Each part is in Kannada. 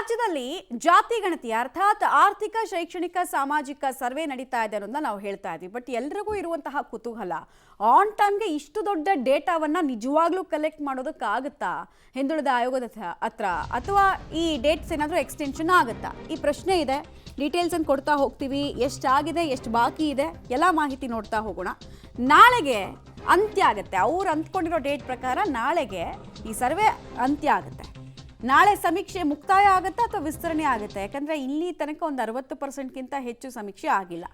ರಾಜ್ಯದಲ್ಲಿ ಜಾತಿ ಗಣತಿ ಅರ್ಥಾತ್ ಆರ್ಥಿಕ ಶೈಕ್ಷಣಿಕ ಸಾಮಾಜಿಕ ಸರ್ವೆ ನಡೀತಾ ಇದೆ ಅನ್ನೋದನ್ನ ನಾವು ಹೇಳ್ತಾ ಇದ್ವಿ. ಬಟ್ ಎಲ್ರಿಗೂ ಇರುವಂತಹ ಕುತೂಹಲ, ಆನ್ ಟೈಮ್ಗೆ ಇಷ್ಟು ದೊಡ್ಡ ಡೇಟಾವನ್ನ ನಿಜವಾಗ್ಲೂ ಕಲೆಕ್ಟ್ ಮಾಡೋದಕ್ಕಾಗುತ್ತಾ ಹಿಂದುಳಿದ ಆಯೋಗದ ಹತ್ರ, ಅಥವಾ ಈ ಡೇಟ್ಸ್ ಏನಾದರೂ ಎಕ್ಸ್ಟೆನ್ಷನ್ ಆಗುತ್ತಾ? ಈ ಪ್ರಶ್ನೆ ಇದೆ. ಡೀಟೇಲ್ಸ್ ಅನ್ನು ಕೊಡ್ತಾ ಹೋಗ್ತೀವಿ. ಎಷ್ಟಾಗಿದೆ, ಎಷ್ಟು ಬಾಕಿ ಇದೆ, ಎಲ್ಲ ಮಾಹಿತಿ ನೋಡ್ತಾ ಹೋಗೋಣ. ನಾಳೆಗೆ ಅಂತ್ಯ ಆಗುತ್ತೆ. ಅವ್ರು ಅಂದ್ಕೊಂಡಿರೋ ಡೇಟ್ ಪ್ರಕಾರ ನಾಳೆಗೆ ಈ ಸರ್ವೆ ಅಂತ್ಯ ಆಗುತ್ತೆ. ನಾಳೆ ಸಮೀಕ್ಷೆ ಮುಕ್ತಾಯ ಆಗುತ್ತಾ ಅಥವಾ ವಿಸ್ತರಣೆ ಆಗುತ್ತೆ? ಯಾಕಂದರೆ ಇಲ್ಲಿ ತನಕ ಒಂದು 60%ಗಿಂತ ಹೆಚ್ಚು ಸಮೀಕ್ಷೆ ಆಗಿಲ್ಲ.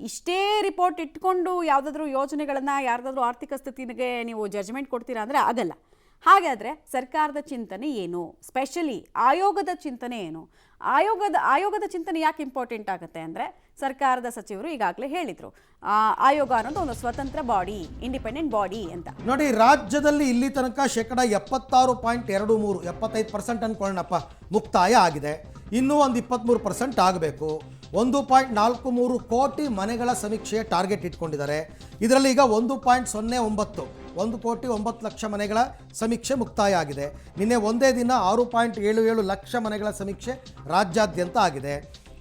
ಇಷ್ಟೇ ರಿಪೋರ್ಟ್ ಇಟ್ಕೊಂಡು ಯಾವುದಾದ್ರೂ ಯೋಜನೆಗಳನ್ನು, ಯಾರ್ದಾದ್ರೂ ಆರ್ಥಿಕ ಸ್ಥಿತಿಗೆ ನೀವು ಜಡ್ಜ್ಮೆಂಟ್ ಕೊಡ್ತೀರಾ ಅಂದರೆ ಆಗಲ್ಲ. ಹಾಗಾದರೆ ಸರ್ಕಾರದ ಚಿಂತನೆ ಏನು? ಸ್ಪೆಷಲಿ ಆಯೋಗದ ಚಿಂತನೆ ಏನು? ಆಯೋಗದ ಚಿಂತನೆ ಯಾಕೆ ಇಂಪಾರ್ಟೆಂಟ್ ಆಗುತ್ತೆ ಅಂದರೆ, ಸರ್ಕಾರದ ಸಚಿವರು ಈಗಾಗಲೇ ಹೇಳಿದರು, ಆಯೋಗ ಅನ್ನೋದು ಒಂದು ಸ್ವತಂತ್ರ ಬಾಡಿ, ಇಂಡಿಪೆಂಡೆಂಟ್ ಬಾಡಿ ಅಂತ. ನೋಡಿ, ರಾಜ್ಯದಲ್ಲಿ ಇಲ್ಲಿ ತನಕ 76.23 75% ಅನ್ಕೊಳ್ಳೋಣಪ್ಪ ಮುಕ್ತಾಯ ಆಗಿದೆ. ಇನ್ನೂ ಒಂದು 23% ಆಗಬೇಕು. 1.43 ಕೋಟಿ ಮನೆಗಳ ಸಮೀಕ್ಷೆಯ ಟಾರ್ಗೆಟ್ ಇಟ್ಕೊಂಡಿದ್ದಾರೆ. ಇದರಲ್ಲಿ ಈಗ 1.09 1,09,00,000 ಮನೆಗಳ ಸಮೀಕ್ಷೆ ಮುಕ್ತಾಯ ಆಗಿದೆ. ನಿನ್ನೆ ಒಂದೇ ದಿನ 6.77 ಲಕ್ಷ ಮನೆಗಳ ಸಮೀಕ್ಷೆ ರಾಜ್ಯಾದ್ಯಂತ ಆಗಿದೆ.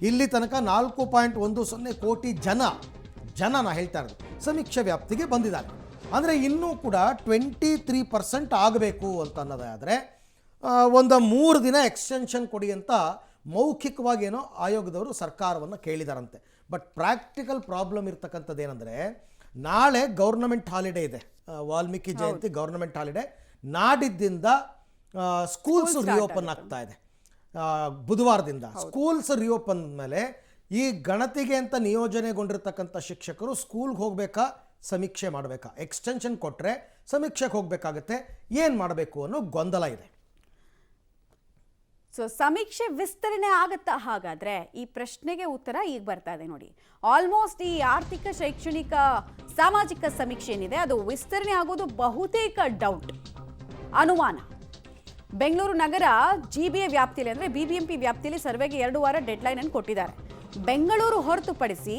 ಇಲ್ಲಿ ತನಕ 4.10 ಕೋಟಿ ಜನ ಹೇಳ್ತಾ ಇರೋದು ಸಮೀಕ್ಷೆ ವ್ಯಾಪ್ತಿಗೆ ಬಂದಿದ್ದಾರೆ. ಅಂದರೆ ಇನ್ನೂ ಕೂಡ 23% ಆಗಬೇಕು ಅಂತ ಅನ್ನೋದಾದರೆ ಒಂದು 3 ದಿನ ಎಕ್ಸ್ಟೆನ್ಷನ್ ಕೊಡಿ ಅಂತ ಮೌಖಿಕವಾಗಿ ಏನೋ ಆಯೋಗದವರು ಸರ್ಕಾರವನ್ನು ಕೇಳಿದಾರಂತೆ. ಬಟ್ ಪ್ರಾಕ್ಟಿಕಲ್ ಪ್ರಾಬ್ಲಮ್ ಇರ್ತಕ್ಕಂಥದ್ದು ಏನಂದರೆ, ನಾಳೆ ಗೌರ್ನಮೆಂಟ್ ಹಾಲಿಡೇ ಇದೆ, Valmiki Jayanti government holiday. ನಾಡಿದ್ದಿಂದ schools reopen ಆಗ್ತಾ ಇದೆ. ಬುಧವಾರದಿಂದ ಸ್ಕೂಲ್ಸ್ ರಿಓಪನ್ ಮೇಲೆ ಈ ಗಣತಿಗೆ ಅಂತ ನಿಯೋಜನೆಗೊಂಡಿರ್ತಕ್ಕಂಥ ಶಿಕ್ಷಕರು ಸ್ಕೂಲ್ಗೆ ಹೋಗಬೇಕಾ, ಸಮೀಕ್ಷೆ ಮಾಡಬೇಕಾ? ಎಕ್ಸ್ಟೆನ್ಷನ್ ಕೊಟ್ಟರೆ ಸಮೀಕ್ಷೆಗೆ ಹೋಗಬೇಕಾಗತ್ತೆ. ಏನು ಮಾಡಬೇಕು ಅನ್ನೋ ಗೊಂದಲ ಇದೆ. ಸೊ ಸಮೀಕ್ಷೆ ವಿಸ್ತರಣೆ ಆಗುತ್ತಾ? ಹಾಗಾದ್ರೆ ಈ ಪ್ರಶ್ನೆಗೆ ಉತ್ತರ ಈಗ ಬರ್ತಾ ಇದೆ ನೋಡಿ. ಆಲ್ಮೋಸ್ಟ್ ಈ ಆರ್ಥಿಕ ಶೈಕ್ಷಣಿಕ ಸಾಮಾಜಿಕ ಸಮೀಕ್ಷೆ ಏನಿದೆ ಅದು ವಿಸ್ತರಣೆ ಆಗೋದು ಬಹುತೇಕ ಡೌಟ್, ಅನುಮಾನ. ಬೆಂಗಳೂರು ನಗರ GBA ವ್ಯಾಪ್ತಿಯಲ್ಲಿ ಅಂದರೆ BBMP ವ್ಯಾಪ್ತಿಯಲ್ಲಿ ಸರ್ವೆಗೆ 2 ವಾರ ಡೆಡ್ಲೈನ್ ಅನ್ನು ಕೊಟ್ಟಿದ್ದಾರೆ. ಬೆಂಗಳೂರು ಹೊರತುಪಡಿಸಿ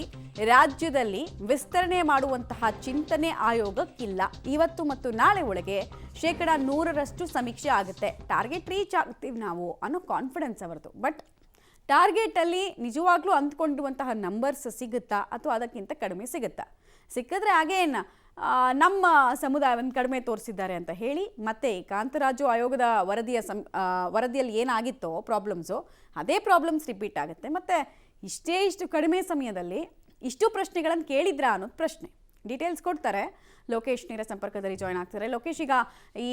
ರಾಜ್ಯದಲ್ಲಿ ವಿಸ್ತರಣೆ ಮಾಡುವಂತಹ ಚಿಂತನೆ ಆಯೋಗಕ್ಕಿಲ್ಲ. ಇವತ್ತು ಮತ್ತು ನಾಳೆ ಒಳಗೆ 100% ಸಮೀಕ್ಷೆ ಆಗುತ್ತೆ. ಟಾರ್ಗೆಟ್ ರೀಚ್ ಆಗ್ತೀವಿ ನಾವು ಅನ್ನೋ ಕಾನ್ಫಿಡೆನ್ಸ್ ಅವರದು. ಬಟ್ ಟಾರ್ಗೆಟಲ್ಲಿ ನಿಜವಾಗ್ಲೂ ಅಂದ್ಕೊಂಡಿರುವಂತಹ ನಂಬರ್ಸ್ ಸಿಗುತ್ತಾ ಅಥವಾ ಅದಕ್ಕಿಂತ ಕಡಿಮೆ ಸಿಗುತ್ತಾ? ಸಿಕ್ಕಿದ್ರೆ ಹಾಗೇನು ನಮ್ಮ ಸಮುದಾಯವನ್ನು ಕಡಿಮೆ ತೋರಿಸಿದ್ದಾರೆ ಅಂತ ಹೇಳಿ ಮತ್ತೆ ಕಾಂತರಾಜು ಆಯೋಗದ ವರದಿಯಲ್ಲಿ ಏನಾಗಿತ್ತೋ ಪ್ರಾಬ್ಲಮ್ಸು, ಅದೇ ಪ್ರಾಬ್ಲಮ್ಸ್ ರಿಪೀಟ್ ಆಗುತ್ತೆ. ಮತ್ತು ಇಷ್ಟು ಕಡಿಮೆ ಸಮಯದಲ್ಲಿ ಇಷ್ಟು ಪ್ರಶ್ನೆಗಳನ್ನು ಕೇಳಿದ್ರಾ ಅನ್ನೋದು ಪ್ರಶ್ನೆ. ಡೀಟೇಲ್ಸ್ ಕೊಡ್ತಾರೆ. ಲೋಕೇಶ್ ನೇರ ಸಂಪರ್ಕದಲ್ಲಿ ಜಾಯ್ನ್ ಆಗ್ತಾರೆ. ಲೋಕೇಶ್, ಈಗ ಈ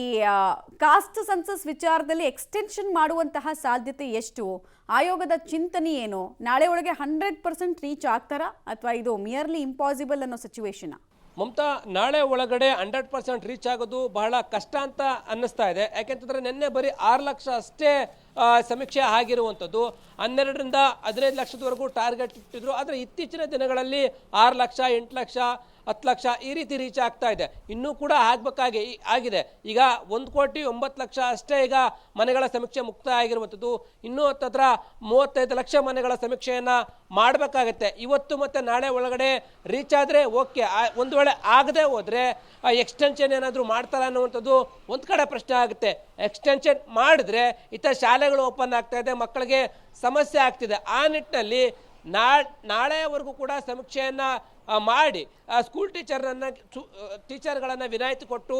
ಕಾಸ್ಟ್ ಸೆನ್ಸಸ್ ವಿಚಾರದಲ್ಲಿ ಎಕ್ಸ್ಟೆನ್ಷನ್ ಮಾಡುವಂತಹ ಸಾಧ್ಯತೆ ಎಷ್ಟು? ಆಯೋಗದ ಚಿಂತನೆ ಏನು? ನಾಳೆ ಒಳಗೆ 100% ರೀಚ್ ಆಗ್ತಾರಾ ಅಥವಾ ಇದು ಮಿಯರ್ಲಿ ಇಂಪಾಸಿಬಲ್ ಅನ್ನೋ ಸಿಚುವೇಶನ್? ಮಮತಾ, ನಾಳೆ ಒಳಗಡೆ 100% ರೀಚ್ ಆಗೋದು ಬಹಳ ಕಷ್ಟ ಅಂತ ಅನ್ನಿಸ್ತಾ ಇದೆ. ಯಾಕೆಂತಂದ್ರೆ ನಿನ್ನೆ ಬರೀ 6 ಲಕ್ಷ ಅಷ್ಟೇ ಸಮೀಕ್ಷೆ ಆಗಿರುವಂಥದ್ದು. 12ರಿಂದ 15 ಲಕ್ಷದವರೆಗೂ ಟಾರ್ಗೆಟ್ ಇಟ್ಟಿದ್ರು. ಆದರೆ ಇತ್ತೀಚಿನ ದಿನಗಳಲ್ಲಿ 6 ಲಕ್ಷ, 8 ಲಕ್ಷ, 10 ಲಕ್ಷ ಈ ರೀತಿ ರೀಚ್ ಆಗ್ತಾ ಇದೆ. ಇನ್ನೂ ಕೂಡ ಆಗಿದೆ. ಈಗ 1,09,00,000 ಅಷ್ಟೇ ಈಗ ಮನೆಗಳ ಸಮೀಕ್ಷೆ ಮುಕ್ತಾಯ ಆಗಿರುವಂಥದ್ದು. ಇನ್ನೂ ಹತ್ತಿರ 35 ಲಕ್ಷ ಮನೆಗಳ ಸಮೀಕ್ಷೆಯನ್ನು ಮಾಡಬೇಕಾಗತ್ತೆ. ಇವತ್ತು ಮತ್ತು ನಾಳೆ ಒಳಗಡೆ ರೀಚ್ ಆದರೆ ಓಕೆ. ಒಂದು ವೇಳೆ ಆಗದೆ ಹೋದರೆ ಎಕ್ಸ್ಟೆನ್ಷನ್ ಏನಾದರೂ ಮಾಡ್ತಾರ ಅನ್ನುವಂಥದ್ದು ಒಂದು ಕಡೆ ಪ್ರಶ್ನೆ ಆಗುತ್ತೆ. ಎಕ್ಸ್ಟೆನ್ಷನ್ ಮಾಡಿದ್ರೆ ಶಾಲೆಗಳು ಓಪನ್ ಆಗ್ತಾ ಇದೆ, ಮಕ್ಕಳಿಗೆ ಸಮಸ್ಯೆ ಆಗ್ತಿದೆ. ಆ ನಿಟ್ಟಿನಲ್ಲಿ ನಾಳೆವರೆಗೂ ಕೂಡ ಸಮೀಕ್ಷೆಯನ್ನು ಮಾಡಿ ಸ್ಕೂಲ್ ಟೀಚರ್ಗಳನ್ನು ವಿನಾಯಿತಿ ಕೊಟ್ಟು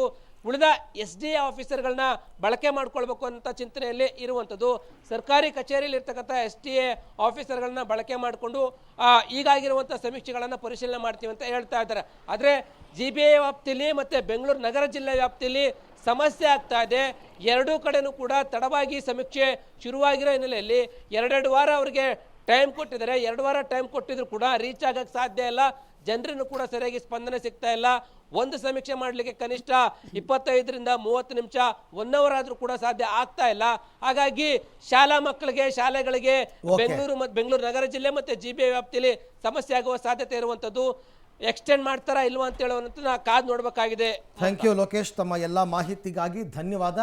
ಉಳಿದ SDA ಆಫೀಸರ್ಗಳನ್ನ ಬಳಕೆ ಮಾಡ್ಕೊಳ್ಬೇಕು ಅಂತ ಚಿಂತನೆಯಲ್ಲಿ ಇರುವಂಥದ್ದು. ಸರ್ಕಾರಿ ಕಚೇರಿಯಲ್ಲಿ ಇರ್ತಕ್ಕಂಥ SDA ಆಫೀಸರ್ಗಳನ್ನ ಬಳಕೆ ಮಾಡಿಕೊಂಡು ಈಗಾಗಿರುವಂಥ ಸಮೀಕ್ಷೆಗಳನ್ನು ಪರಿಶೀಲನೆ ಮಾಡ್ತೀವಿ ಅಂತ ಹೇಳ್ತಾ ಇದ್ದಾರೆ. ಆದರೆ GBA ವ್ಯಾಪ್ತಿಯಲ್ಲಿ ಮತ್ತು ಬೆಂಗಳೂರು ನಗರ ಜಿಲ್ಲೆ ವ್ಯಾಪ್ತಿಯಲ್ಲಿ ಸಮಸ್ಯೆ ಆಗ್ತಾ ಇದೆ. ಎರಡೂ ಕಡೆನೂ ಕೂಡ ತಡವಾಗಿ ಸಮೀಕ್ಷೆ ಶುರುವಾಗಿರೋ ಹಿನ್ನೆಲೆಯಲ್ಲಿ 2 ವಾರ ಅವರಿಗೆ ಟೈಮ್ ಕೊಟ್ಟಿದ್ದಾರೆ. 2 ವಾರ ಟೈಮ್ ಕೊಟ್ಟಿದ್ರು ಕೂಡ ರೀಚ್ ಆಗಕ್ಕೆ ಸಾಧ್ಯ ಇಲ್ಲ. ಜನರನ್ನು ಕೂಡ ಸರಿಯಾಗಿ ಸ್ಪಂದನೆ ಸಿಗ್ತಾ ಇಲ್ಲ. ಒಂದು ಸಮೀಕ್ಷೆ ಮಾಡಲಿಕ್ಕೆ ಕನಿಷ್ಠ 25ರಿಂದ 30 ನಿಮಿಷ 1 ಅವರ್ ಆದರೂ ಕೂಡ ಸಾಧ್ಯ ಆಗ್ತಾ ಇಲ್ಲ. ಹಾಗಾಗಿ ಶಾಲೆಗಳಿಗೆ ಬೆಂಗಳೂರು ನಗರ ಜಿಲ್ಲೆ ಮತ್ತು GBA ವ್ಯಾಪ್ತಿಯಲ್ಲಿ ಸಮಸ್ಯೆ ಆಗುವ ಸಾಧ್ಯತೆ ಇರುವಂಥದ್ದು. ಎಕ್ಸ್ಟೆಂಡ್ ಮಾಡ್ತಾರಾ ಇಲ್ವಾ ಅಂತ ಹೇಳುವಂತ ಕಾದು ನೋಡಬೇಕಾಗಿದೆ. ಥ್ಯಾಂಕ್ ಯು ಲೋಕೇಶ್, ತಮ್ಮ ಎಲ್ಲ ಮಾಹಿತಿಗಾಗಿ ಧನ್ಯವಾದ.